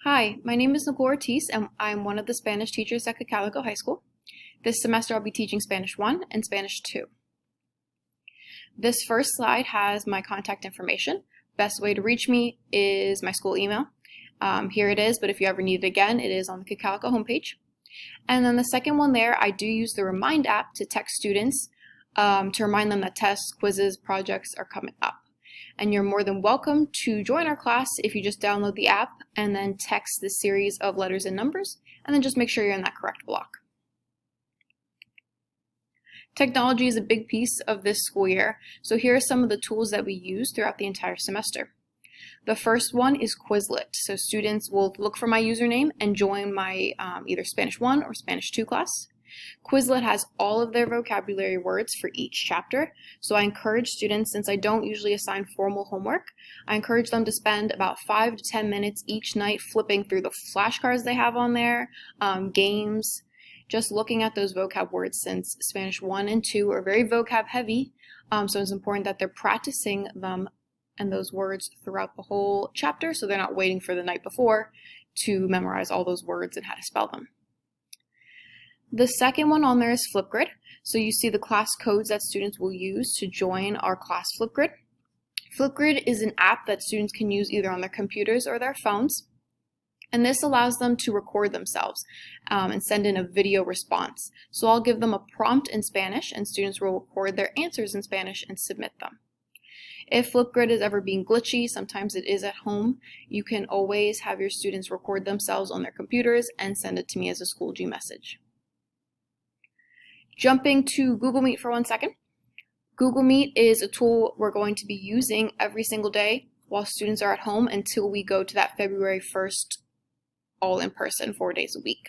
Hi, my name is Nicole Ortiz, and I'm one of the Spanish teachers at Calico High School. This semester I'll be teaching Spanish 1 and Spanish 2. This first slide has my contact information. Best way to reach me is my school email. Here it is, but if you ever need it again, it is on the Calico homepage. And then the second one there, I do use the Remind app to text students to remind them that tests, quizzes, projects are coming up. And you're more than welcome to join our class if you just download the app and then text the series of letters and numbers, and then just make sure you're in that correct block. Technology is a big piece of this school year, so here are some of the tools that we use throughout the entire semester. The first one is Quizlet, so students will look for my username and join my either Spanish 1 or Spanish 2 class. Quizlet has all of their vocabulary words for each chapter, so I encourage students, since I don't usually assign formal homework, I encourage them to spend about 5 to 10 minutes each night flipping through the flashcards they have on there, games, just looking at those vocab words, since Spanish 1 and 2 are very vocab heavy, so it's important that they're practicing them and those words throughout the whole chapter, so they're not waiting for the night before to memorize all those words and how to spell them. The second one on there is Flipgrid. So you see the class codes that students will use to join our class Flipgrid. Flipgrid is an app that students can use either on their computers or their phones. And this allows them to record themselves and send in a video response. So I'll give them a prompt in Spanish and students will record their answers in Spanish and submit them. If Flipgrid is ever being glitchy, sometimes it is at home, you can always have your students record themselves on their computers and send it to me as a Schoology message. Jumping to Google Meet for 1 second. Google Meet is a tool we're going to be using every single day while students are at home until we go to that February 1st all in person 4 days a week.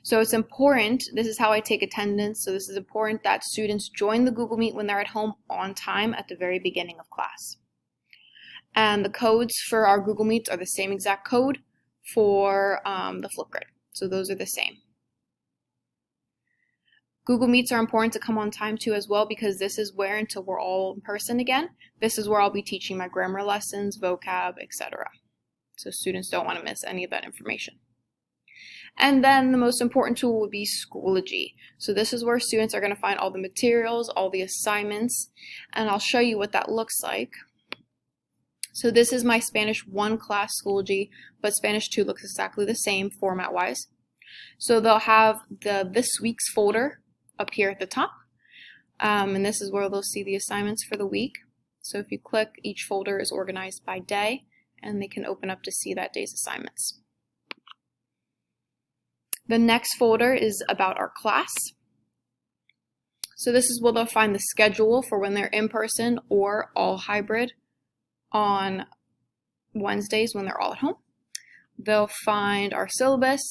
So it's important, this is how I take attendance, so this is important that students join the Google Meet when they're at home on time at the very beginning of class. And the codes for our Google Meets are the same exact code for the Flipgrid, so those are the same. Google Meets are important to come on time to as well, because this is where, until we're all in person again, this is where I'll be teaching my grammar lessons, vocab, etc. So students don't want to miss any of that information. And then the most important tool would be Schoology. So this is where students are going to find all the materials, all the assignments, and I'll show you what that looks like. So this is my Spanish 1 class Schoology, but Spanish 2 looks exactly the same format-wise. So they'll have the This Week's folder up here at the top, and this is where they'll see the assignments for the week. So if you click, each folder is organized by day, and they can open up to see that day's assignments. The next folder is about our class. So this is where they'll find the schedule for when they're in person or all hybrid on Wednesdays when they're all at home. They'll find our syllabus,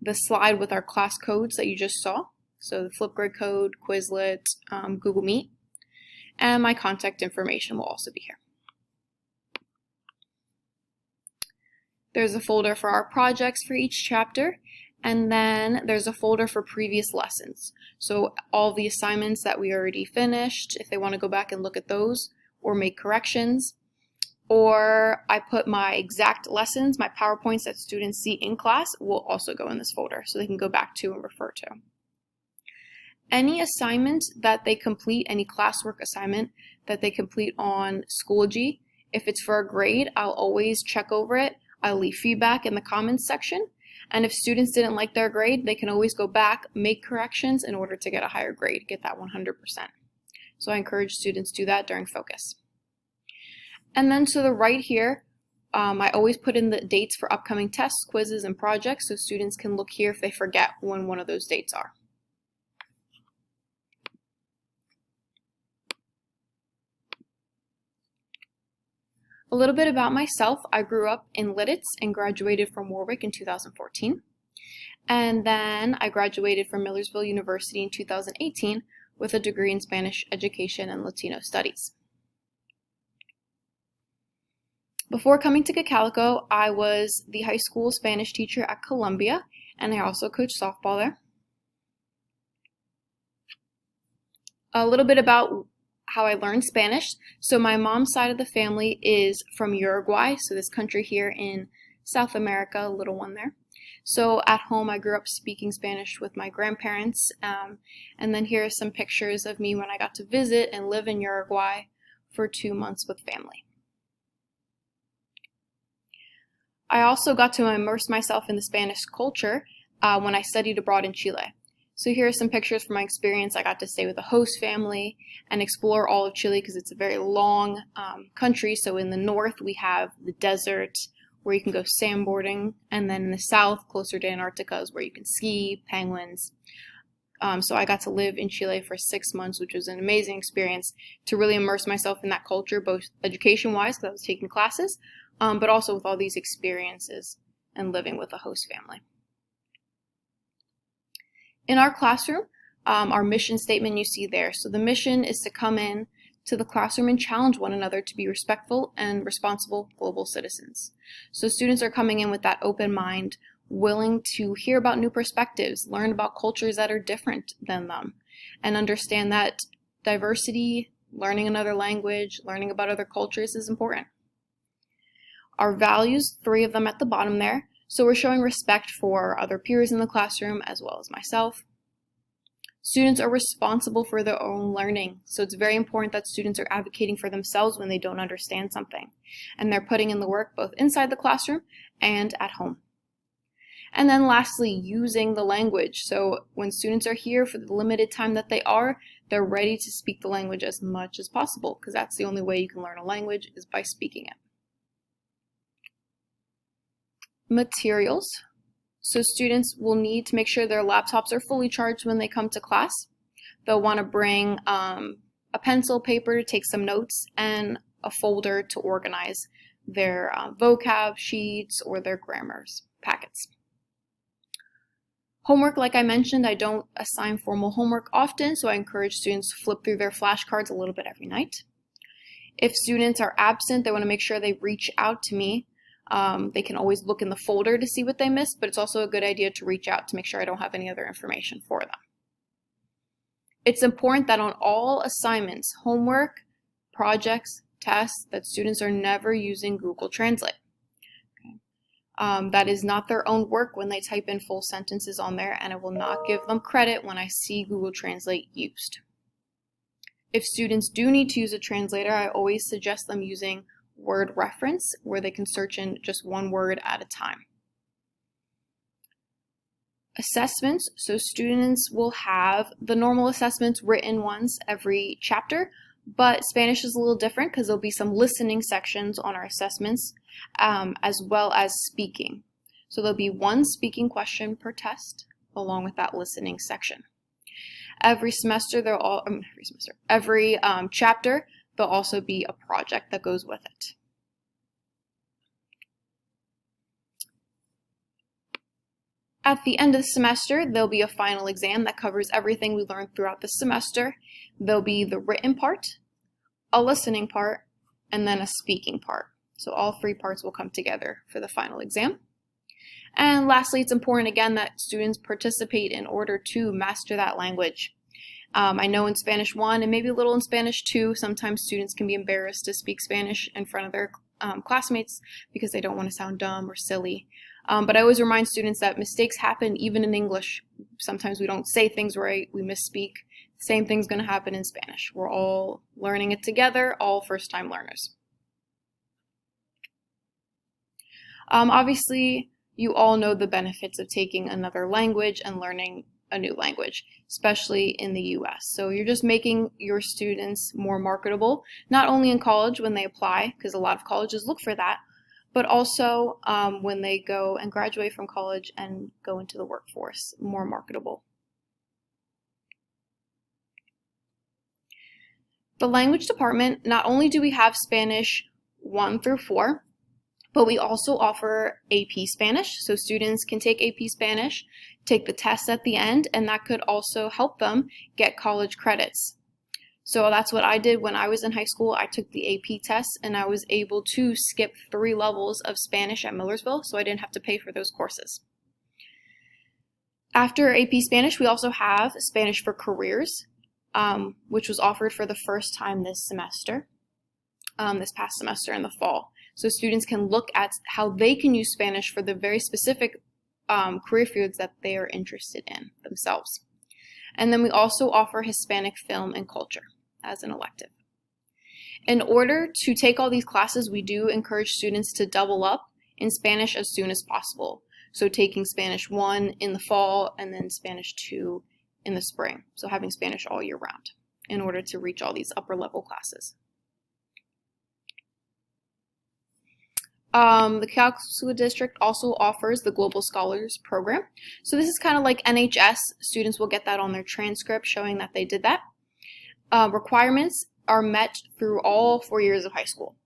the slide with our class codes that you just saw, so the Flipgrid code, Quizlet, Google Meet, and my contact information will also be here. There's a folder for our projects for each chapter, and then there's a folder for previous lessons. So all the assignments that we already finished, if they want to go back and look at those or make corrections, or I put my exact lessons, my PowerPoints that students see in class will also go in this folder so they can go back to and refer to. Any assignment that they complete, any classwork assignment that they complete on Schoology, if it's for a grade, I'll always check over it. I'll leave feedback in the comments section, and if students didn't like their grade, they can always go back, make corrections in order to get a higher grade, get that 100%. So I encourage students to do that during focus. And then to the right here, I always put in the dates for upcoming tests, quizzes, and projects so students can look here if they forget when one of those dates are. A little bit about myself. I grew up in Lidditz and graduated from Warwick in 2014. And then I graduated from Millersville University in 2018 with a degree in Spanish education and Latino studies. Before coming to Calico, I was the high school Spanish teacher at Columbia, and I also coached softball there. A little bit about how I learned Spanish. So my mom's side of the family is from Uruguay, so this country here in South America, a little one there. So at home, I grew up speaking Spanish with my grandparents, and then here are some pictures of me when I got to visit and live in Uruguay for 2 months with family. I also got to immerse myself in the Spanish culture when I studied abroad in Chile. So here are some pictures from my experience. I got to stay with a host family and explore all of Chile because it's a very long country. So in the north, we have the desert where you can go sandboarding, and then in the south, closer to Antarctica, is where you can ski, penguins. So I got to live in Chile for 6 months, which was an amazing experience to really immerse myself in that culture, both education-wise, because I was taking classes, but also with all these experiences and living with a host family. In our classroom, our mission statement you see there. So the mission is to come in to the classroom and challenge one another to be respectful and responsible global citizens. So students are coming in with that open mind, willing to hear about new perspectives, learn about cultures that are different than them, and understand that diversity, learning another language, learning about other cultures is important. Our values, 3 of them at the bottom there. So we're showing respect for other peers in the classroom as well as myself. Students are responsible for their own learning, so it's very important that students are advocating for themselves when they don't understand something, and they're putting in the work both inside the classroom and at home. And then lastly, using the language. So when students are here for the limited time that they're ready to speak the language as much as possible, because that's the only way you can learn a language is by speaking it. Materials. So students will need to make sure their laptops are fully charged when they come to class. They'll want to bring a pencil, paper to take some notes, and a folder to organize their vocab sheets or their grammars packets. Homework, like I mentioned, I don't assign formal homework often, so I encourage students to flip through their flashcards a little bit every night. If students are absent, they want to make sure they reach out to me. They can always look in the folder to see what they missed, but it's also a good idea to reach out to make sure I don't have any other information for them. It's important that on all assignments, homework, projects, tests, that students are never using Google Translate. Okay. That is not their own work when they type in full sentences on there, and I will not give them credit when I see Google Translate used. If students do need to use a translator, I always suggest them using word reference, where they can search in just one word at a time. Assessments, so students will have the normal assessments, written ones, every chapter, but Spanish is a little different because there'll be some listening sections on our assessments, as well as speaking. So there'll be one speaking question per test, along with that listening section. Every chapter, there'll also be a project that goes with it. At the end of the semester, there'll be a final exam that covers everything we learned throughout the semester. There'll be the written part, a listening part, and then a speaking part. So all 3 parts will come together for the final exam. And lastly, it's important again that students participate in order to master that language. I know in Spanish 1 and maybe a little in Spanish 2, sometimes students can be embarrassed to speak Spanish in front of their classmates because they don't want to sound dumb or silly. But I always remind students that mistakes happen even in English. Sometimes we don't say things right, we misspeak. Same thing's going to happen in Spanish. We're all learning it together, all first-time learners. Obviously, you all know the benefits of taking another language and learning a new language, especially in the US. So you're just making your students more marketable, not only in college when they apply, because a lot of colleges look for that, but also when they go and graduate from college and go into the workforce, more marketable. The language department, not only do we have Spanish 1 through 4, but we also offer AP Spanish, so students can take AP Spanish, take the test at the end, and that could also help them get college credits. So that's what I did when I was in high school. I took the AP test, and I was able to skip 3 levels of Spanish at Millersville, so I didn't have to pay for those courses. After AP Spanish, we also have Spanish for Careers, which was offered for the first time this semester, this past semester in the fall. so students can look at how they can use Spanish for the very specific career fields that they are interested in themselves. And then we also offer Hispanic film and culture as an elective. In order to take all these classes, we do encourage students to double up in Spanish as soon as possible. So taking Spanish 1 in the fall and then Spanish 2 in the spring. So having Spanish all year round in order to reach all these upper level classes. The Costa District also offers the Global Scholars Program. So this is kind of like NHS. Students will get that on their transcript showing that they did that. Requirements are met through all 4 years of high school.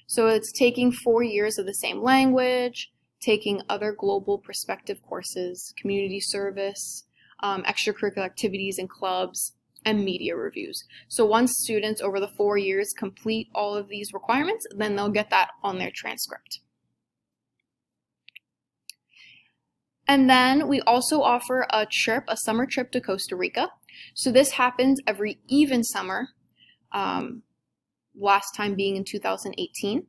So it's taking 4 years of the same language, taking other global perspective courses, community service, extracurricular activities and clubs, and media reviews. So once students over the 4 years complete all of these requirements, then they'll get that on their transcript. And then we also offer a summer trip to Costa Rica. So this happens every even summer, last time being in 2018.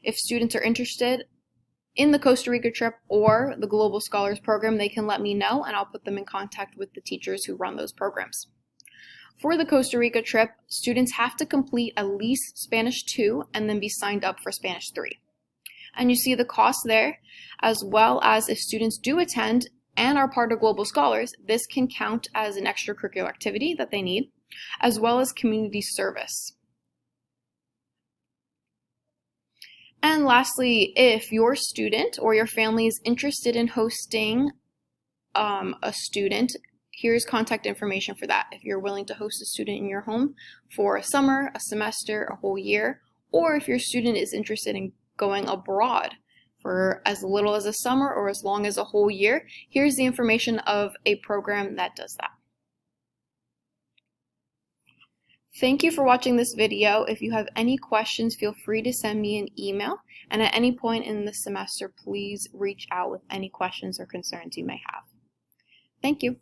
If students are interested in the Costa Rica trip or the Global Scholars Program, they can let me know and I'll put them in contact with the teachers who run those programs. For the Costa Rica trip, students have to complete at least Spanish 2 and then be signed up for Spanish 3. And you see the cost there, as well as if students do attend and are part of Global Scholars, this can count as an extracurricular activity that they need, as well as community service. And lastly, if your student or your family is interested in hosting a student, here's contact information for that. If you're willing to host a student in your home for a summer, a semester, a whole year, or if your student is interested in going abroad for as little as a summer or as long as a whole year, here's the information of a program that does that. Thank you for watching this video. If you have any questions, feel free to send me an email. And at any point in the semester, please reach out with any questions or concerns you may have. Thank you.